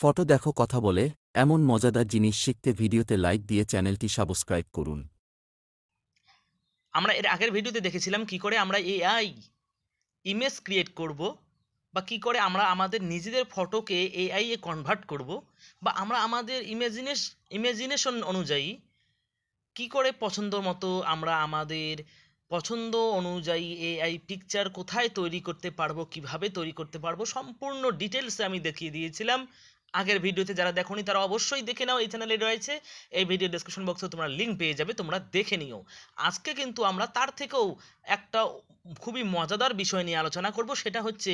Photo দেখো কথা বলে এমন মজাদার জিনিস শিখতে ভিডিওতে লাইক দিয়ে চ্যানেলটি সাবস্ক্রাইব করুন। আমরা এর আগের ভিডিওতে দেখেছিলাম কি করে আমরা এআই ইমেজ ক্রিয়েট করব, বা কি করে আমরা আমাদের নিজেদের ফটোকে এআই এ কনভার্ট করব, বা আমরা আমাদের ইমাজিনেশন অনুযায়ী কি করে পছন্দ মতো আমরা আমাদের পছন্দ অনুযায়ী এআই পিকচার কোথায় তৈরি করতে পারবো, কিভাবে তৈরি করতে পারবো, সম্পূর্ণ ডিটেলসে আমি দেখিয়ে দিয়েছিলাম আগের ভিডিওতে। যারা দেখোনি তারা অবশ্যই দেখে নাও, এই চ্যানেলে রয়েছে, এই ভিডিও ডেসক্রিপশন বক্সে তোমরা লিঙ্ক পেয়ে যাবে, তোমরা দেখে নিও। আজকে কিন্তু আমরা তার থেকেও একটা খুবই মজাদার বিষয় নিয়ে আলোচনা করব, সেটা হচ্ছে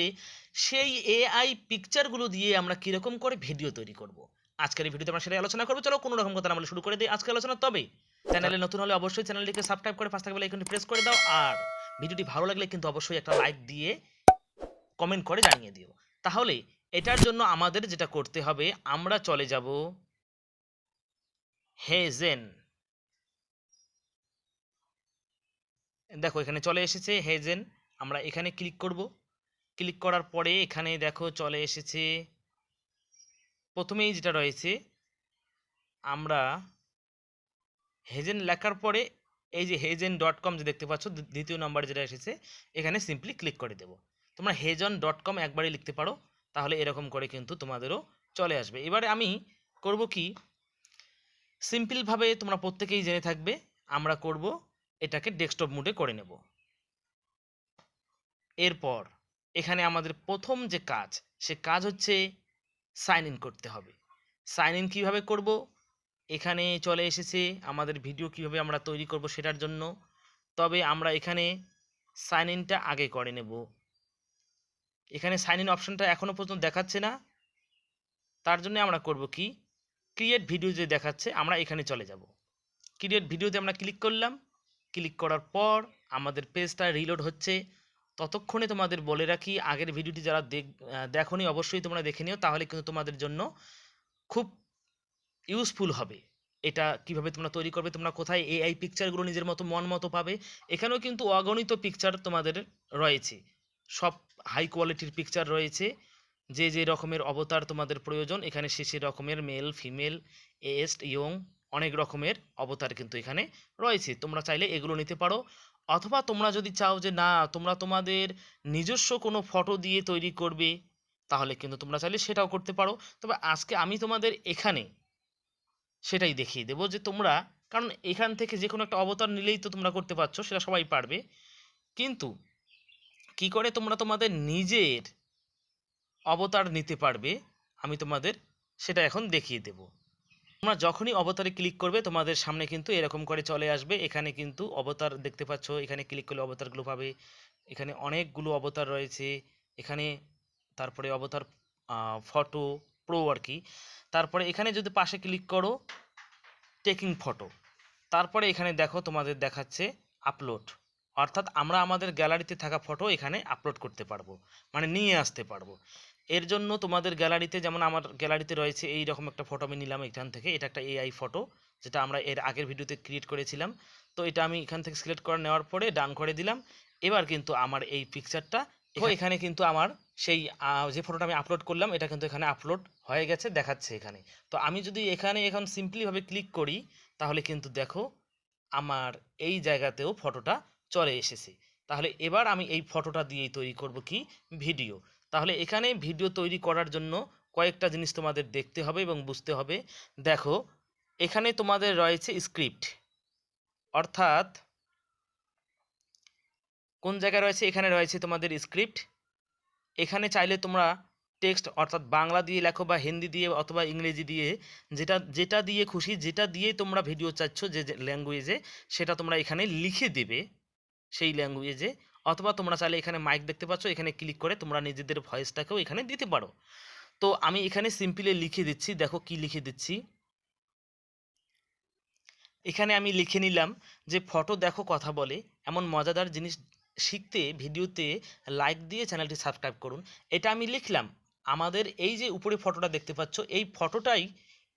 সেই এআই পিকচারগুলো দিয়ে আমরা কীরকম করে ভিডিও তৈরি করব। আজকের এই ভিডিওতে আমরা সেটাই আলোচনা করবো। চলো কোনো রকম কথা না বলে শুরু করে দিই আজকের আলোচনা। তবে চ্যানেলে নতুন হলে অবশ্যই চ্যানেলটিকে সাবস্ক্রাইব করে পাশে থাকা বেল আইকনটি প্রেস করে দাও, আর ভিডিওটি ভালো লাগলে কিন্তু অবশ্যই একটা লাইক দিয়ে কমেন্ট করে জানিয়ে দিও। তাহলে এটার জন্য আমাদের যেটা করতে হবে, আমরা চলে যাব হেজেন। দেখো এখানে চলে এসেছে হেজেন, আমরা এখানে ক্লিক করব। ক্লিক করার পরে এখানে দেখো চলে এসেছে, প্রথমেই যেটা রয়েছে আমরা হেজেন লেখার পরে এই যে hejen.com যে দেখতে পাচ্ছ দ্বিতীয় নম্বরে যেটা এসেছে, এখানে সিম্পলি ক্লিক করে দেব। তোমরা hejon.com একবারই লিখতে পারো, তাহলে এরকম করে কিন্তু তোমাদেরও চলে আসবে। এবারে আমি করব কি, সিম্পলভাবে তোমরা প্রত্যেকেই জেনে থাকবে, আমরা করব এটাকে ডেস্কটপ মোডে করে নেব। এরপর এখানে আমাদের প্রথম যে কাজ, সে কাজ হচ্ছে সাইন ইন করতে হবে। সাইন ইন কীভাবে করব, এখানে চলে এসেছে আমাদের ভিডিও কিভাবে আমরা তৈরি করব সেটার জন্য। তবে আমরা এখানে সাইন ইনটা আগে করে নেব। এখানে সাইন ইন অপশনটা এখনও পর্যন্ত দেখাচ্ছে না, তার জন্য আমরা করব কি, ক্রিয়েট ভিডিও যে দেখাচ্ছে আমরা এখানে চলে যাব। ক্রিয়েট ভিডিওতে আমরা ক্লিক করলাম। ক্লিক করার পর আমাদের পেজটা রিলোড হচ্ছে। ততক্ষণে তোমাদের বলে রাখি, আগের ভিডিওটি যারা দেখোনি অবশ্যই তোমরা দেখে নিও, তাহলে কিন্তু তোমাদের জন্য খুব ইউজফুল হবে। এটা কিভাবে তোমরা তৈরি করবে, তোমরা কোথায় এআই পিকচারগুলো নিজের মতো মন মতো পাবে। এখানেও কিন্তু অগণিত পিকচার তোমাদের রয়েছে, সব হাই কোয়ালিটির পিকচার রয়েছে। যে যে রকমের অবতার তোমাদের প্রয়োজন, এখানে সে রকমের মেল ফিমেল এস্ট ইয়ং অনেক রকমের অবতার কিন্তু এখানে রয়েছে। তোমরা চাইলে এগুলো নিতে পারো, অথবা তোমরা যদি চাও যে না তোমরা তোমাদের নিজস্ব কোনো ফটো দিয়ে তৈরি করবে, তাহলে কিন্তু তোমরা চাইলে সেটাও করতে পারো। তবে আজকে আমি তোমাদের এখানে সেটাই দেখিয়ে দেবো যে তোমরা, কারণ এখান থেকে যে কোনো একটা অবতার নিলেই তো তোমরা করতে পারছো, সেটা সবাই পারবে, কিন্তু কি করে তোমরা তোমাদের নিজের অবতার নিতে পারবে আমি তোমাদের সেটা এখন দেখিয়ে দেব। তোমরা যখনই অবতারে ক্লিক করবে তোমাদের সামনে কিন্তু এরকম করে চলে আসবে। এখানে কিন্তু অবতার দেখতে পাচ্ছ, এখানে ক্লিক করলে অবতারগুলো পাবে। এখানে অনেকগুলো অবতার রয়েছে এখানে। তারপরে অবতার ফটো প্রো আর কি। তারপরে এখানে যদি পাশে ক্লিক করো টেকিং ফটো, তারপরে এখানে দেখো তোমাদের দেখাচ্ছে আপলোড, অর্থাৎ আমরা আমাদের গ্যালারিতে থাকা ফটো এখানে আপলোড করতে পারবো, মানে নিয়ে আসতে পারবো। এর জন্য তোমাদের গ্যালারিতে, যেমন আমার গ্যালারিতে রয়েছে এই রকম একটা ফটো আমি নিলাম এখান থেকে, এটা একটা এআই ফটো যেটা আমরা এর আগের ভিডিওতে ক্রিয়েট করেছিলাম। তো এটা আমি এখান থেকে সিলেক্ট করে নেওয়ার পরে ডান করে দিলাম। এবার কিন্তু আমার এই পিকচারটা এখানে কিন্তু আমার সেই যে ফটোটা আমি আপলোড করলাম এটা কিন্তু এখানে আপলোড হয়ে গেছে দেখাচ্ছে এখানে। তো আমি যদি এখানে এখন সিম্পলিভাবে ক্লিক করি, তাহলে কিন্তু দেখো আমার এই জায়গাতেও ফটোটা চলে এসেছে। তাহলে এবার আমি এই ফটোটা দিয়েই তৈরি করব কি, ভিডিও। তাহলে এখানে ভিডিও তৈরি করার জন্য কয়েকটা জিনিস তোমাদের দেখতে হবে এবং বুঝতে হবে। দেখো এখানে তোমাদের রয়েছে স্ক্রিপ্ট, অর্থাৎ কোন জায়গায় রয়েছে, এখানে রয়েছে তোমাদের স্ক্রিপ্ট। এখানে চাইলে তোমরা টেক্সট অর্থাৎ বাংলা দিয়ে লেখো বা হিন্দি দিয়ে অথবা ইংরেজি দিয়ে, যেটা যেটা দিয়ে খুশি, যেটা দিয়ে তোমরা ভিডিও চাচ্ছ যে ল্যাঙ্গুয়েজে, সেটা তোমরা এখানে লিখে দেবে সেই ল্যাঙ্গুয়েজে। অথবা তোমরা চাইলে এখানে মাইক দেখতে পাচ্ছ, এখানে ক্লিক করে তোমরা নিজেদের ভয়েসটাকেও এখানে দিতে পারো। তো আমি এখানে সিম্পলি লিখে দিচ্ছি, দেখো কি লিখে দিচ্ছি। এখানে আমি লিখে নিলাম যে ফটো দেখো কথা বলে এমন মজাদার জিনিস শিখতে ভিডিওতে লাইক দিয়ে চ্যানেলটি সাবস্ক্রাইব করুন। এটা আমি লিখলাম। আমাদের এই যে উপরে ফটোটা দেখতে পাচ্ছ, এই ফটোটাই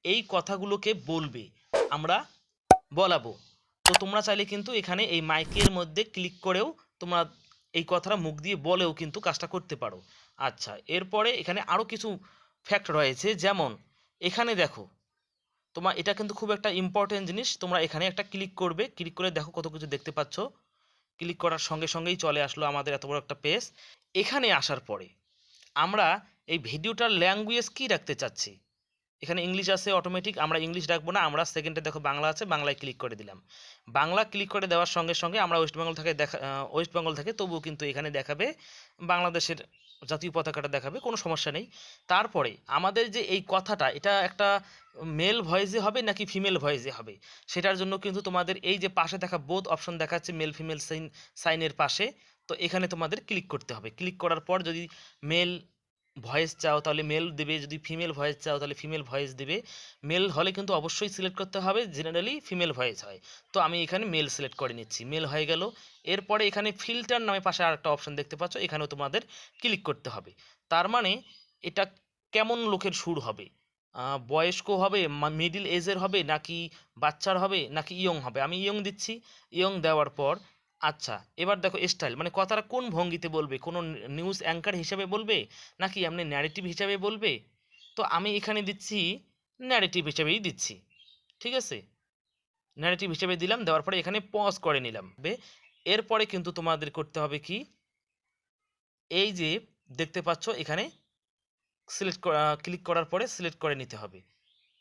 এই কথাগুলোকে বলবে, আমরা বলাবো। তো তোমরা চাইলে কিন্তু এখানে এই মাইকের মধ্যে ক্লিক করেও তোমরা এই কথাটা মুখ দিয়ে বলেও কিন্তু কাজটা করতে পারো। আচ্ছা, এরপরে এখানে আরও কিছু ফ্যাক্ট রয়েছে। যেমন এখানে দেখো, তোমার এটা কিন্তু খুব একটা ইম্পর্টেন্ট জিনিস। তোমরা এখানে একটা ক্লিক করবে, ক্লিক করে দেখো কত কিছু দেখতে পাচ্ছ। ক্লিক করার সঙ্গে সঙ্গেই চলে আসলো আমাদের এত বড় একটা পেজ। এখানে আসার পরে আমরা এই ভিডিওটার ল্যাঙ্গুয়েজ কি রাখতে চাচ্ছি। এখানে ইংলিশ আছে অটোমেটিক, আমরা ইংলিশ রাখবো না, আমরা সেকেন্ডে দেখো বাংলা আছে, বাংলায় ক্লিক করে দিলাম। বাংলা ক্লিক করে দেওয়ার সঙ্গে সঙ্গে আমরা ওয়েস্ট বেঙ্গল থেকে তবুও কিন্তু এখানে দেখাবে বাংলাদেশের জাতীয় পতাকাটা দেখাবে, কোনো সমস্যা নেই। তারপরে আমাদের যে এই কথাটা, এটা একটা মেল ভয়েসে হবে নাকি ফিমেল ভয়েসে হবে, সেটার জন্য কিন্তু তোমাদের এই যে পাশে দেখা বোথ অপশন দেখাচ্ছে মেল ফিমেল সাইনের পাশে, তো এখানে তোমাদের ক্লিক করতে হবে। ক্লিক করার পর যদি মেল ভয়েস চাও তাহলে মেল দেবে, যদি ফিমেল ভয়েস চাও তাহলে ফিমেল ভয়েস দেবে। মেল হলে কিন্তু অবশ্যই সিলেক্ট করতে হবে, জেনারেলি ফিমেল ভয়েস হয়। তো আমি এখানে মেল সিলেক্ট করে নিচ্ছি, মেল হয়ে গেল। এরপরে এখানে ফিল্টার নামে পাশে আর একটা অপশন দেখতে পাচ্ছ, এখানেও তোমাদের ক্লিক করতে হবে। তার মানে এটা কেমন লোকের সুর হবে, বয়স্ক হবে, মিডিল এজের হবে, নাকি বাচ্চার হবে, নাকি ইয়ং হবে। আমি ইয়ং দিচ্ছি। ইয়ং দেওয়ার পর আচ্ছা, এবার দেখো স্টাইল, মানে কথাটা কোন ভঙ্গিতে বলবে, কোনো নিউজ অ্যাঙ্কার হিসেবে বলবে নাকি এমনি ন্যারেটিভ হিসাবে বলবে। তো আমি এখানে দিচ্ছি ন্যারেটিভ হিসেবেই দিচ্ছি, ঠিক আছে। ন্যারেটিভ হিসেবে দিলাম, দেওয়ার পরে এখানে পজ করে নিলাম। এরপরে কিন্তু তোমাদের করতে হবে কি, এই যে দেখতে পাচ্ছ এখানে ক্লিক করার পরে সিলেক্ট করে নিতে হবে।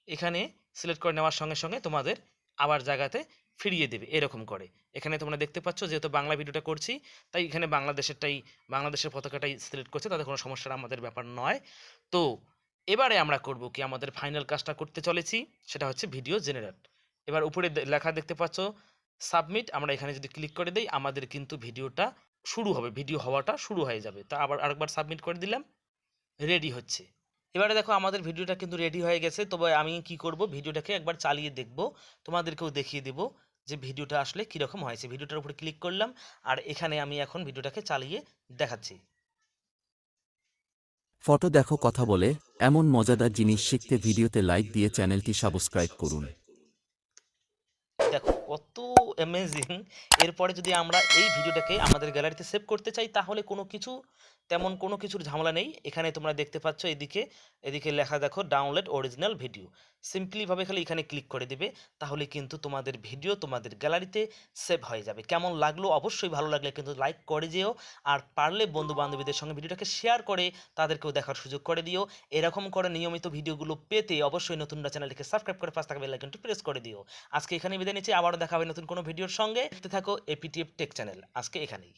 এখানে সিলেক্ট করে নেওয়ার সঙ্গে সঙ্গে তোমাদের আবার জায়গাতে ফিরিয়ে দেবে এরকম করে। এখানে তোমরা দেখতে পাচ্ছ যেহেতু বাংলা ভিডিওটা করছি, তাই এখানে বাংলাদেশের পতাকাটাই সিলেক্ট করছে, তাতে কোনো সমস্যার আমাদের ব্যাপার নয়। তো এবারে আমরা করব কি, আমাদের ফাইনাল কাজটা করতে চলেছি, সেটা হচ্ছে ভিডিও জেনারেট। এবার উপরে লেখা দেখতে পাচ্ছ সাবমিট, আমরা এখানে যদি ক্লিক করে দেই আমাদের কিন্তু ভিডিওটা শুরু হবে, ভিডিও হওয়াটা শুরু হয়ে যাবে। তা আবার আরেকবার সাবমিট করে দিলাম, রেডি হচ্ছে। এবারে দেখো আমাদের ভিডিওটা কিন্তু রেডি হয়ে গেছে। তবে আমি কি করব, ভিডিওটাকে একবার চালিয়ে দেখব, তোমাদেরকেও দেখিয়ে দেব যে ভিডিওটা আসলে কীরকম হয়েছে। ভিডিওটার উপরে ক্লিক করলাম, আর এখানে আমি এখন ভিডিওটাকে চালিয়ে দেখাচ্ছি। ফটো দেখো কথা বলে, এমন মজাদার জিনিস শিখতে ভিডিওতে লাইক দিয়ে চ্যানেলটি সাবস্ক্রাইব করুন। দেখো কত অ্যামেজিং। এরপরে যদি আমরা এই ভিডিওটাকে আমাদের গ্যালারিতে সেভ করতে চাই তাহলে তেমন কোনো কিছুর ঝামেলা নেই। এখানে তোমরা দেখতে পাচ্ছ এদিকে এদিকে লেখা দেখো ডাউনলোড অরিজিনাল ভিডিও। সিম্পলিভাবে খালি এখানে ক্লিক করে দেবে, তাহলে কিন্তু তোমাদের ভিডিও তোমাদের গ্যালারিতে সেভ হয়ে যাবে। কেমন লাগলো, অবশ্যই ভালো লাগলে কিন্তু লাইক করে যেও, আর পারলে বন্ধু বান্ধবীদের সঙ্গে ভিডিওটাকে শেয়ার করে তাদেরকেও দেখার সুযোগ করে দিও। এরকম করে নিয়মিত ভিডিওগুলো পেতে অবশ্যই নতুনরা চ্যানেলটিকে সাবস্ক্রাইব করে পাশে থাকা বেল আইকনটি প্রেস করে দিও। আজকে এখানেই বিদায় নিচ্ছি, আবারও দেখা হবে নতুন কোনো ভিডিওর সঙ্গে। দেখতে থাকো এপিটিএফ টেক চ্যানেল। আজকে এখানেই।